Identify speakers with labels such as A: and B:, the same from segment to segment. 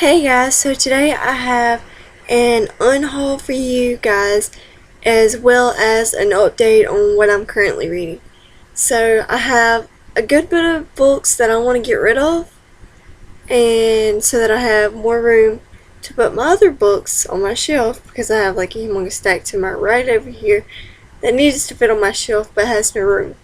A: Hey guys, so today I have an unhaul for you guys as well as an update on what I'm currently reading. So I have a good bit of books that I want to get rid of, and so that I have more room to put my other books on my shelf, because I have like a humongous stack to my right over here that needs to fit on my shelf but has no room.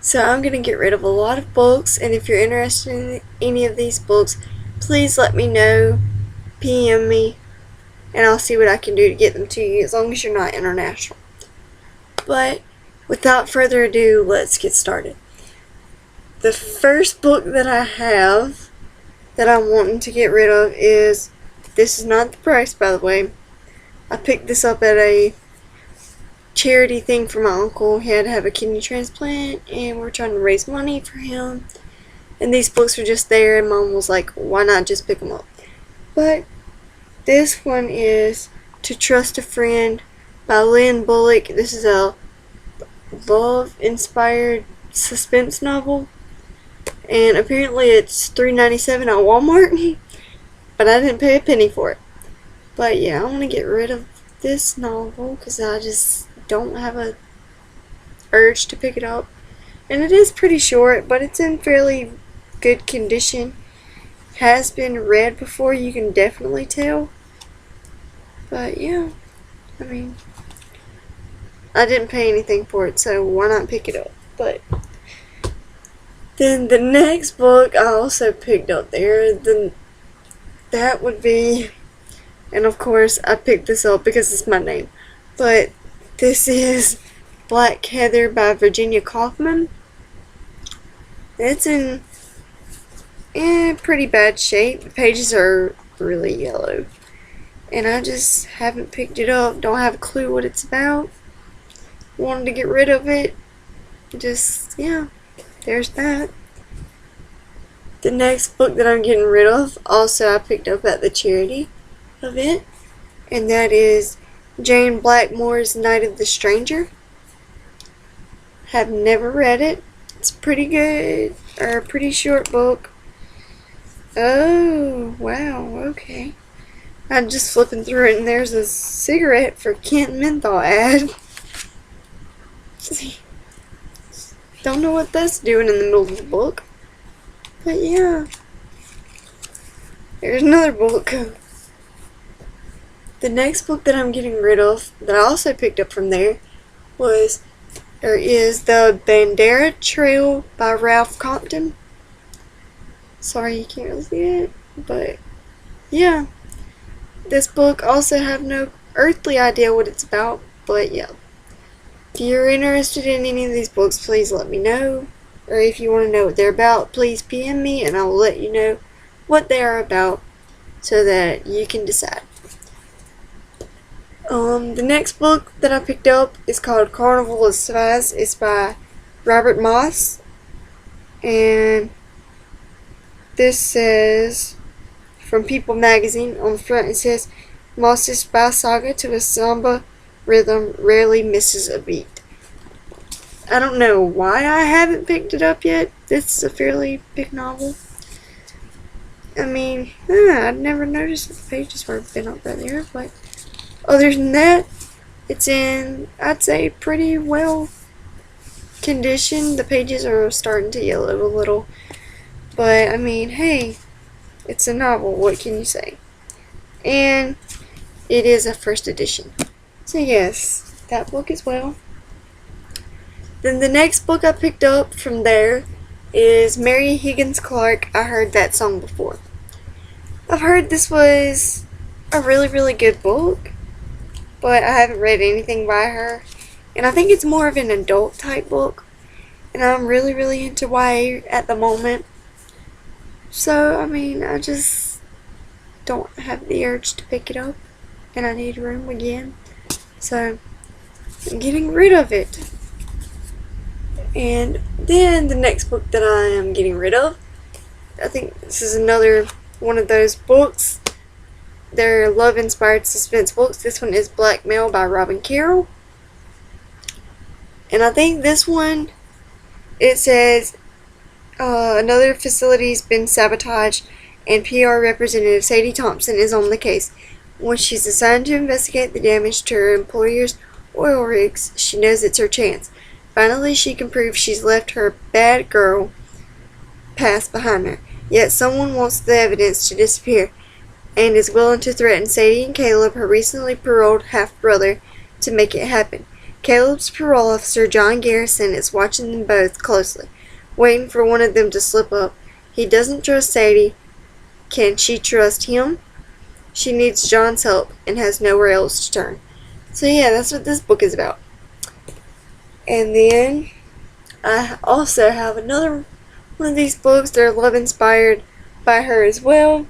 A: So I'm going to get rid of a lot of books, and if you're interested in any of these books, please let me know, PM me, and I'll see what I can do to get them to you, as long as you're not international. But without further ado, let's get started. The first book that I have that I'm wanting to get rid of is, this is not the price by the way, I picked this up at a charity thing for my uncle. He had to have a kidney transplant and we're trying to raise money for him, and these books were just there and Mom was like, why not just pick them up. But this one is To Trust a Friend by Lynn Bullock. This is a love-inspired suspense novel, and apparently it's $3.97 at Walmart, but I didn't pay a penny for it. But yeah, I want to get rid of this novel because I just don't have a urge to pick it up. And it is pretty short, but it's in fairly good condition. Has been read before, you can definitely tell. But yeah, I mean, I didn't pay anything for it, so why not pick it up? But then the next book I also picked up there, then that would be, and of course I picked this up because it's my name, but this is Black Heather by Virginia Kaufman. It's in pretty bad shape. The pages are really yellow, and I just haven't picked it up. Don't have a clue what it's about. Wanted to get rid of it. Just, yeah, there's that. The next book that I'm getting rid of, also I picked up at the charity event, and that is Jane Blackmore's Night of the Stranger. Have never read it. It's pretty good, or a pretty short book. Oh, wow, okay. I'm just flipping through it and there's a cigarette for Kent Menthol ad. Don't know what that's doing in the middle of the book. But yeah. There's another book. The next book that I'm getting rid of, that I also picked up from there, is The Bandera Trail by Ralph Compton. Sorry you can't really see it, but yeah. This book also have no earthly idea what it's about, but yeah. If you're interested in any of these books, please let me know. Or if you want to know what they're about, please PM me and I will let you know what they are about so that you can decide. The next book that I picked up is called Carnival of Spies. It's by Robert Moss, and this says, from People magazine, on the front it says, Moss's spy saga to a samba rhythm rarely misses a beat. I don't know why I haven't picked it up yet. This is a fairly big novel. I mean, I'd never noticed that the pages were been up right there, but other than that, it's in, I'd say, pretty well condition. The pages are starting to yellow a little, but I mean, hey, it's a novel, what can you say? And it is a first edition. So yes, that book as well. Then the next book I picked up from there is Mary Higgins Clark, I Heard That Song Before. I've heard this was a really, really good book, but I haven't read anything by her. And I think it's more of an adult type book, and I'm really, really into YA at the moment. So, I mean, I just don't have the urge to pick it up, and I need room again. So, I'm getting rid of it. And then the next book that I am getting rid of, I think this is another one of those books. They're love-inspired suspense books. This one is Blackmail by Robin Carroll. And I think this one, it says, another facility's been sabotaged and PR representative Sadie Thompson is on the case. Once she's assigned to investigate the damage to her employer's oil rigs, she knows it's her chance. Finally, she can prove she's left her bad girl past behind her. Yet someone wants the evidence to disappear and is willing to threaten Sadie and Caleb, her recently paroled half-brother, to make it happen. Caleb's parole officer, John Garrison, is watching them both closely, waiting for one of them to slip up. He doesn't trust Sadie. Can she trust him? She needs John's help and has nowhere else to turn. So yeah, that's what this book is about. And then I also have another one of these books. They're love inspired by her as well.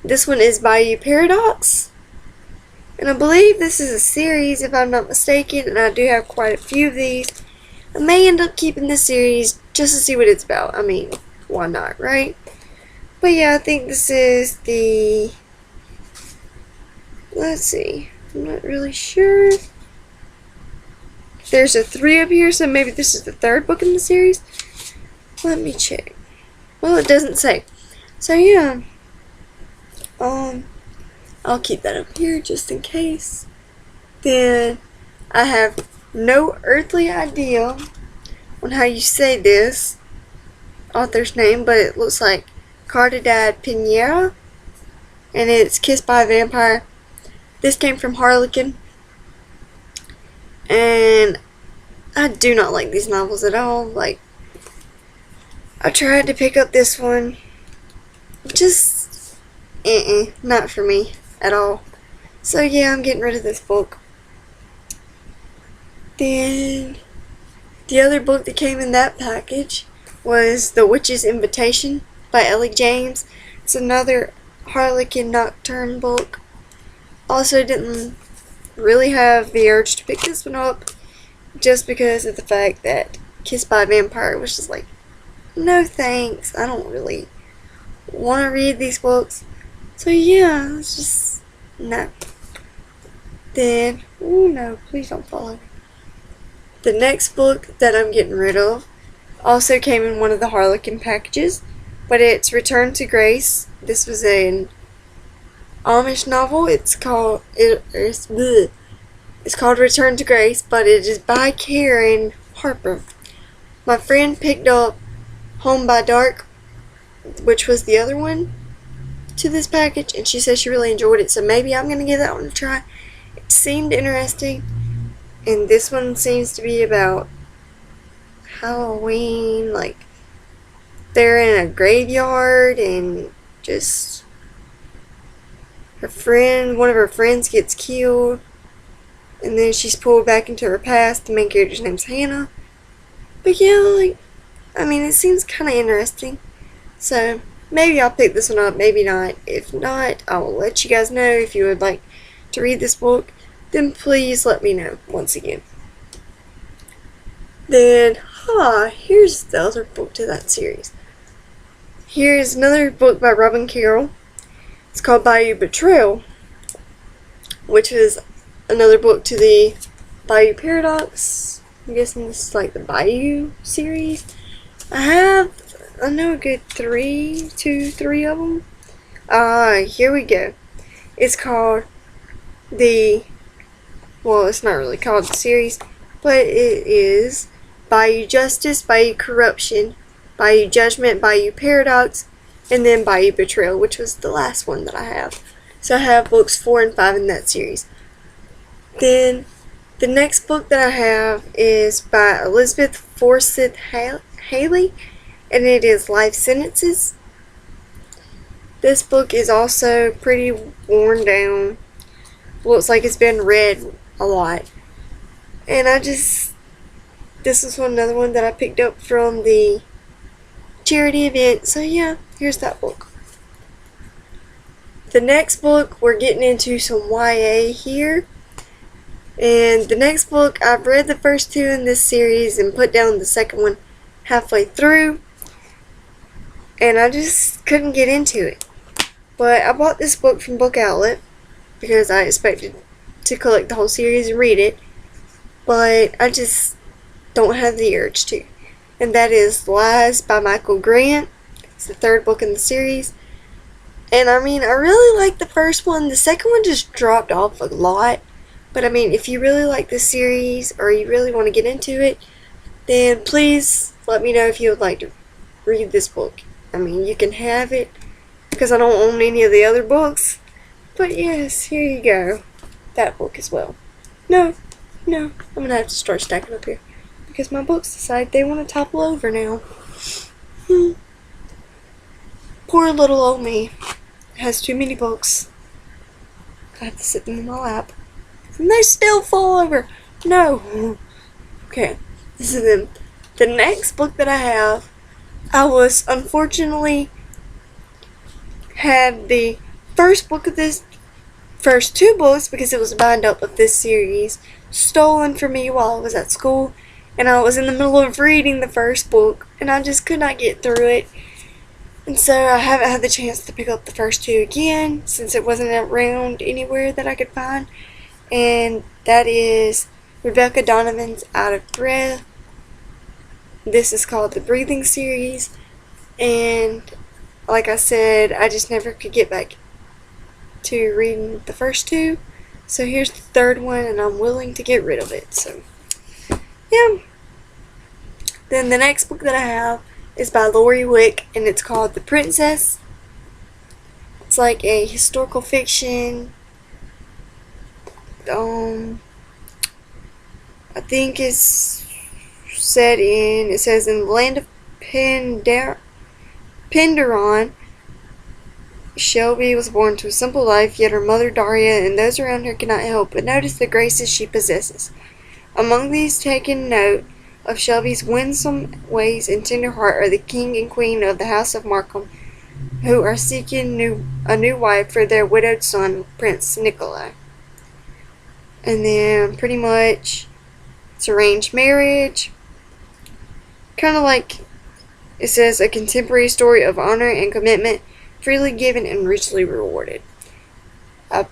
A: This one is Bayou Paradox. And I believe this is a series, if I'm not mistaken, and I do have quite a few of these. I may end up keeping this series just to see what it's about. I mean, why not, right? But yeah, I think this is the... Let's see. I'm not really sure. There's a 3 up here, so maybe this is the 3rd book in the series. Let me check. Well, it doesn't say. So yeah. I'll keep that up here just in case. Then I have no earthly idea on how you say this author's name, but it looks like Cardidad Pinera, and it's Kissed by a Vampire. This came from Harlequin, and I do not like these novels at all. Like, I tried to pick up this one, just not for me at all. So yeah, I'm getting rid of this book. Then the other book that came in that package was The Witch's Invitation by Ellie James. It's another Harlequin Nocturne book. Also didn't really have the urge to pick this one up just because of the fact that Kissed by a Vampire was just like, no thanks, I don't really want to read these books. So yeah, it's just no. Then, oh no, please don't follow me. The next book that I'm getting rid of also came in one of the Harlequin packages, but it's Return to Grace. This was an Amish novel. It's called Return to Grace, but it is by Karen Harper. My friend picked up Home by Dark, which was the other one to this package, and she said she really enjoyed it, so maybe I'm going to give that one a try. It seemed interesting, and this one seems to be about Halloween, like they're in a graveyard and just one of her friends gets killed, and then she's pulled back into her past. The main character's name's Hannah. But yeah, like, I mean, it seems kind of interesting, so maybe I'll pick this one up, maybe not. If not, I will let you guys know. If you would like to read this book, then please let me know once again. Then, here's the other book to that series. Here's another book by Robin Carroll. It's called Bayou Betrayal, which is another book to the Bayou Paradox. I'm guessing this is like the Bayou series. I know a good 3 of them. Here we go. It's called it's not really called the series, but it is Bayou Justice, Bayou Corruption, Bayou Judgment, Bayou Paradox, and then Bayou Betrayal, which was the last one that I have. So I have books 4 and 5 in that series. Then the next book that I have is by Elizabeth Forsyth Haley, and it is Life Sentences. This book is also pretty worn down. Looks like it's been read a lot. And this was another one that I picked up from the charity event. So yeah, here's that book. The next book, we're getting into some YA here. And the next book, I've read the first 2 in this series and put down the second one halfway through. And I just couldn't get into it. But I bought this book from Book Outlet because I expected to collect the whole series and read it. But I just don't have the urge to. And that is Lies by Michael Grant. It's the 3rd book in the series. And I mean, I really like the first one. The second one just dropped off a lot. But I mean, if you really like this series or you really want to get into it, then please let me know if you would like to read this book. I mean, you can have it because I don't own any of the other books. But yes, here you go. That book as well. No, I'm going to have to start stacking up here because my books decide they want to topple over now. Poor little old me has too many books. I have to sit them in my lap. And they still fall over. No. Okay, this is them. The next book that I have, I was unfortunately had the first book of this, first two books, because it was a bind up of this series, stolen from me while I was at school. And I was in the middle of reading the first book, and I just could not get through it. And so I haven't had the chance to pick up the first two again, since it wasn't around anywhere that I could find. And that is Rebecca Donovan's Out of Breath. This is called the Breathing series. And like I said, I just never could get back to reading the first two. So here's the third one, and I'm willing to get rid of it. So, yeah. Then the next book that I have is by Lori Wick, and it's called The Princess. It's like a historical fiction. I think it's set in, it says in the land of Penderon, Shelby was born to a simple life, yet her mother Daria and those around her cannot help but notice the graces she possesses. Among these taken note of Shelby's winsome ways and tender heart are the king and queen of the house of Markham, who are seeking a new wife for their widowed son, Prince Nikolai. And then pretty much it's arranged marriage. Kind of like it says, a contemporary story of honor and commitment, freely given and richly rewarded. I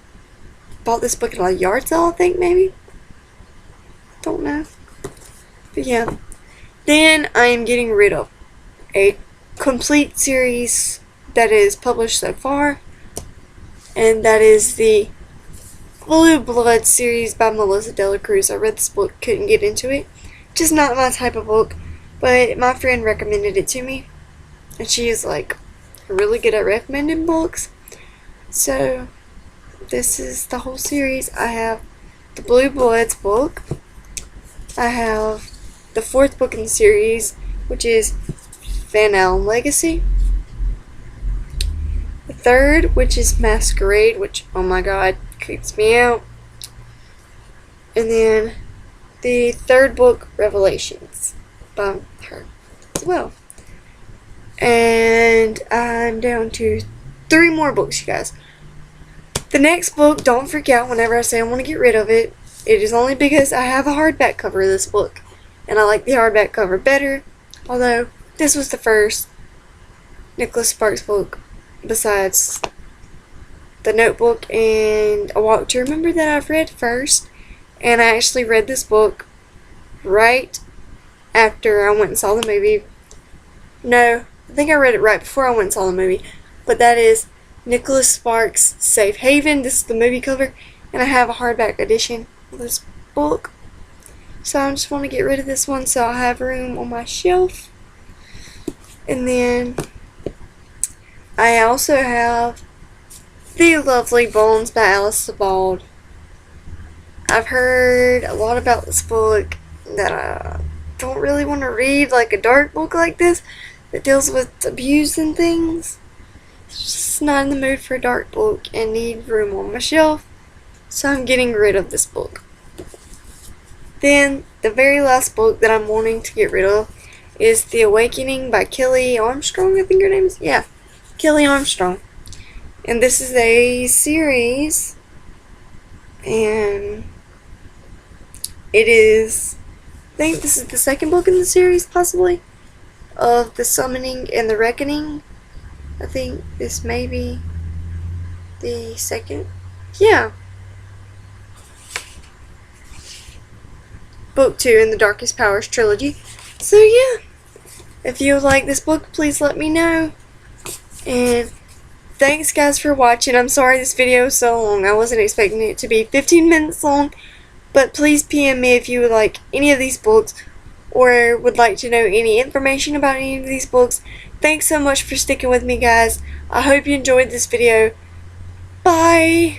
A: bought this book at a yard sale, I think, maybe. Don't know. But yeah. Then I am getting rid of a complete series that is published so far. And that is the Blue Blood series by Melissa Dela Cruz. I read this book, couldn't get into it. Just not my type of book. But my friend recommended it to me. And she is like really good at recommending books. So this is the whole series. I have the Blue Bloods book. I have the fourth book in the series, which is Van Allen Legacy. The third, which is Masquerade, which, oh my god, creeps me out. And then the third book, Revelations, by her as well. And I'm down to 3 more books, you guys. The next book, don't freak out whenever I say I want to get rid of it. It is only because I have a hardback cover of this book, and I like the hardback cover better. Although this was the first Nicholas Sparks book besides The Notebook and A Walk to Remember that I've read first. And I actually read this book right after I went and saw the movie. No, I think I read it right before I went and saw the movie. But that is Nicholas Sparks' Safe Haven. This is the movie cover. And I have a hardback edition of this book. So I just want to get rid of this one so I'll have room on my shelf. And then I also have The Lovely Bones by Alice Sebald. I've heard a lot about this book that I don't really want to read, like a dark book like this that deals with abuse and things. It's just not in the mood for a dark book and need room on my shelf. So I'm getting rid of this book. Then the very last book that I'm wanting to get rid of is The Awakening by Kelly Armstrong, I think her name is. Yeah, Kelly Armstrong. And this is a series, and it is, I think this is the second book in the series, possibly, of The Summoning and the Reckoning. I think this may be the second. Yeah. Book 2 in the Darkest Powers trilogy. So yeah, if you like this book, please let me know. And thanks guys for watching. I'm sorry this video is so long. I wasn't expecting it to be 15 minutes long. But please PM me if you would like any of these books or would like to know any information about any of these books. Thanks so much for sticking with me, guys. I hope you enjoyed this video. Bye!